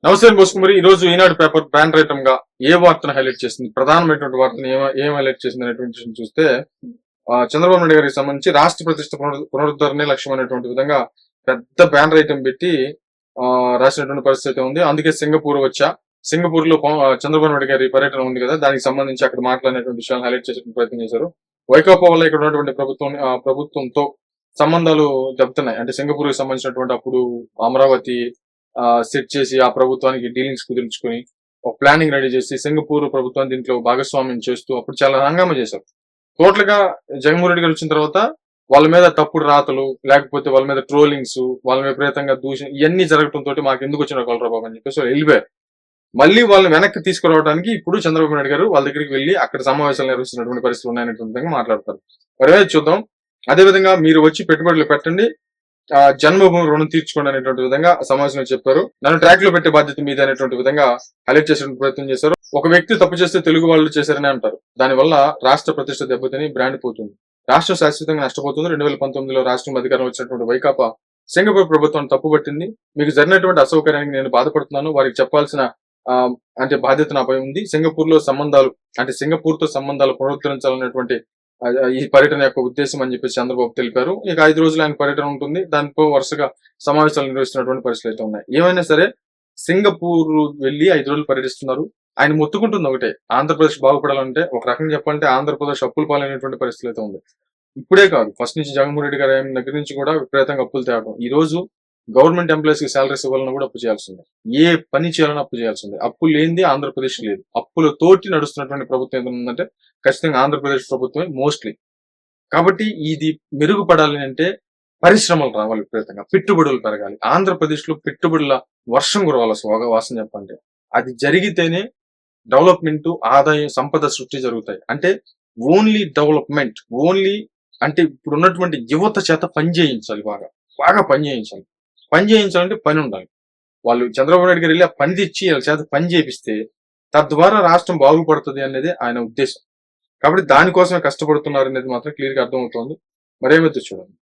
నమస్తే బోసుకుమారి. ఈ రోజు ఈనాడు పేపర్ బ్యాన్ రైటమ్ గా ఏ వార్తను హైలైట్ చేసింది, ప్రధానమైనటువంటి వార్తను ఏం హైలైట్ చేసింది అనేటువంటి విషయం చూస్తే చంద్రబాబు నాయుడు గారికి సంబంధించి రాష్ట్ర ప్రతిష్ట పునరుద్ధరణే లక్ష్యమైనటువంటి విధంగా పెద్ద బ్యాన్ రైటమ్ పెట్టి రాసినటువంటి పరిస్థితి ఉంది. అందుకే సింగపూర్ వచ్చా, సింగపూర్ లో చంద్రబాబు నాయుడు గారి పర్యటన ఉంది కదా, దానికి సంబంధించి అక్కడ మాట్లాడినటువంటి విషయాలు హైలైట్ చేసే ప్రయత్నం చేశారు. వైకాపా వల్ల ఇక్కడ ఉన్నటువంటి ప్రభుత్వంతో సంబంధాలు దెబ్బతున్నాయి. అంటే సింగపూర్ కి సంబంధించినటువంటి అప్పుడు అమరావతి సెట్ చేసి ఆ ప్రభుత్వానికి డీలింగ్స్ కుదుర్చుకుని ఒక ప్లానింగ్ రెడీ చేసి సింగపూర్ ప్రభుత్వం దీంట్లో భాగస్వామ్యం చేస్తూ అప్పుడు చాలా హంగామా చేశారు. టోటల్ గా జగన్మోహన్ రెడ్డి గారు వచ్చిన తర్వాత వాళ్ళ మీద తప్పుడు రాతలు, లేకపోతే వాళ్ళ మీద ట్రోలింగ్స్, వాళ్ళ మీద విపరీతంగా దూషణ ఇవన్నీ జరగడంతో మాకు ఎందుకు వచ్చిన కొలరాబాబు అని చెప్పేసి వాళ్ళు వెళ్ళిపోయారు. మళ్ళీ వాళ్ళని వెనక్కి తీసుకురావడానికి ఇప్పుడు చంద్రబాబు నాయుడు గారు వాళ్ళ దగ్గరికి వెళ్లి అక్కడ సమావేశాలు నిర్వహిస్తున్నటువంటి పరిస్థితులు ఉన్నాయనేటువంటి విధంగా మాట్లాడతారు. మరి చూద్దాం. అదేవిధంగా మీరు వచ్చి పెట్టుబడులు పెట్టండి, జన్మభూమి రుణం తీర్చుకోండి అనేటువంటి విధంగా సమావేశంలో చెప్పారు. నన్ను ట్రాక్ లో పెట్టే బాధ్యత మీద అనేటువంటి విధంగా హైలైట్ చేసే ప్రయత్నం చేశారు. ఒక వ్యక్తి తప్పు చేస్తే తెలుగు వాళ్ళు చేశారని అంటారు. దానివల్ల రాష్ట్ర ప్రతిష్ట దెబ్బతిని బ్రాండ్ పోతుంది, రాష్ట్రం శాశ్వతంగా నష్టపోతుంది. 2019లో రాష్ట్రం అధికారం వచ్చినటువంటి వైకాపా సింగపూర్ ప్రభుత్వం తప్పుపట్టింది. మీకు జరిగినటువంటి అసౌకర్యానికి నేను బాధపడుతున్నాను, వారికి చెప్పాల్సిన అంటే బాధ్యత నాపై ఉంది. సింగపూర్ లో సంబంధాలు అంటే సింగపూర్ తో సంబంధాలు పునరుద్ధరించాలనేటువంటి ఈ పర్యటన యొక్క ఉద్దేశం అని చెప్పేసి చంద్రబాబు తెలిపారు. ఇక 5 రోజులు ఆయన పర్యటన ఉంటుంది. దానితో వరుసగా సమావేశాలు నిర్వహిస్తున్నటువంటి పరిస్థితులు అయితే ఉన్నాయి. ఏమైనా సరే సింగపూర్ వెళ్లి 5 రోజులు పర్యటిస్తున్నారు. ఆయన మొత్తుకుంటుంది ఒకటే, ఆంధ్రప్రదేశ్ బాగుపడాలంటే. ఒక రకంగా చెప్పాలంటే ఆంధ్రప్రదేశ్ అప్పులు పాలైనటువంటి పరిస్థితులు అయితే ఉంది. ఇప్పుడే కాదు, ఫస్ట్ నుంచి జగన్మోహన్ రెడ్డి గారి దగ్గర నుంచి కూడా విపరీతంగా అప్పులు తేవడం. ఈ రోజు గవర్నమెంట్ ఎంప్లాయీస్ కి శాలరీస్ ఇవ్వాలన్నా కూడా అప్పు చేయాల్సిందే, ఏ పని చేయాలన్నా అప్పు చేయాల్సిందే. అప్పు లేనిది ఆంధ్రప్రదేశ్ లేదు. అప్పుల తోటి నడుస్తున్నటువంటి ప్రభుత్వం ఏదైనా ఉందంటే ఖచ్చితంగా ఆంధ్రప్రదేశ్ ప్రభుత్వమే మోస్ట్లీ. కాబట్టి ఇది మెరుగుపడాలి అంటే పరిశ్రమలు రావాలి, విపరీతంగా పెట్టుబడులు పెరగాలి. ఆంధ్రప్రదేశ్ లో పెట్టుబడుల వర్షం కురవాలి. వాసన చెప్పంటే అది జరిగితేనే డెవలప్మెంట్, ఆదాయం, సంపద సృష్టి జరుగుతాయి. అంటే ఓన్లీ డెవలప్మెంట్, ఓన్లీ అంటే ఇప్పుడు ఉన్నటువంటి యువత చేత పని చేయించాలి, బాగా బాగా పని చేయించాలి. పని చేయించాలంటే పని ఉండాలి. వాళ్ళు చంద్రబాబు నాయుడు గారు వెళ్ళి ఆ పని తెచ్చి వాళ్ళ చేత పని చేపిస్తే తద్వారా రాష్ట్రం బాగుపడుతుంది అనేది ఆయన ఉద్దేశం. కాబట్టి దానికోసమే కష్టపడుతున్నారు అనేది మాత్రం క్లియర్ గా అర్థమవుతోంది. మరేమైతే చూడండి.